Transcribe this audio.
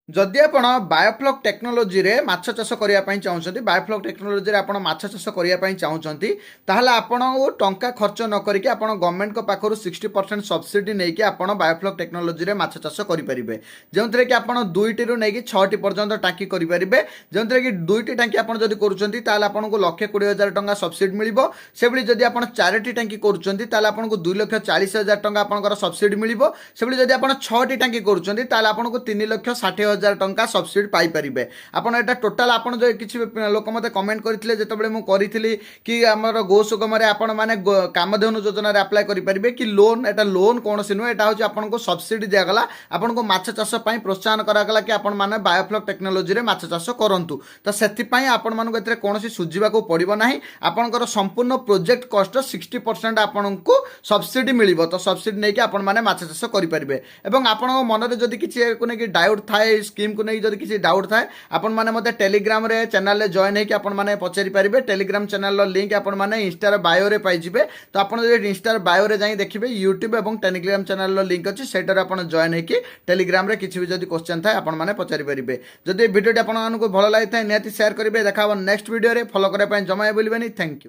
जदि आप biofloc technology रे माछ चाष करने चाहते बायोफ्लक टेक्नोलोजी रे आपण माछ चाष करने चाहते ताहले आपण टंका खर्च न करके आपण गवर्नमेंट को पाखरु 60% सब्सिडी नहीं कि आपण बायोफ्लक टेक्नोलोजी रे माछ चाष करें जो थे कि आपण 2टी रु नहीं 6टी पर्यंत टांकी करेंगे जो थे कि 2टी टांकी आप जब करुँच आपको 1,20,000 टंका सब्सिडी मिल से जब आप 4टी टांकी करुँच आपको 2,40,000 टंका आपंकर सब्सिडी मिल से जब आप 6टी टांकी करुँच आपको 3,60,000 टंका सब्सिडी पाइपर आपड़ यहाँ टोटाल आप जो किसी लोक मत कमेंट करते जिते मुझे कि आमर गोसुगम आपण मैंने कामधेनु योजना आप्लाय करेंगे कि लोन एटा लोन कौन सी नुहे यहाँ हूँ आपको सब्सिडी दिगला आपको माछ चाष प्रोत्साहन करागला कि आपण मैंने बायोफ्लक टेक्नोलोजी रे माछ चाष करूँ तो से आपण मानक कौन सुझा पड़ो ना आपंकर संपूर्ण प्रोजेक्ट कस्ट 60% आपको सब्सिडी मिल तो सब्सिडी नहीं कि मैंने माछ चाष करेंगे आपण मन में जब किसी डाउट थाए स्कीम को नहीं जब किसी डाउट थाए आपण मैंने मत टेलीग्राम रे चैनल रे जॉइन होकर आपण मैंने पचारि पारे टेलीग्राम चैनल लिंक आपण मैंने इंस्टार बायो रे पाइबे तो आप इंस्टार बायो रे जाई देखिए यूट्यूब और टेलीग्राम चैनल लिंक अच्छी से जॉइन होकर टेलीग्राम रे किसी भी जब क्वेश्चन थाए आपण मैंने पचारि पारे जब वीडियो आपको भल लगी था निहाती शेयर करेंगे देखा नेक्स्ट वीडियो रे फॉलो करने जमा भूलें। Thank you.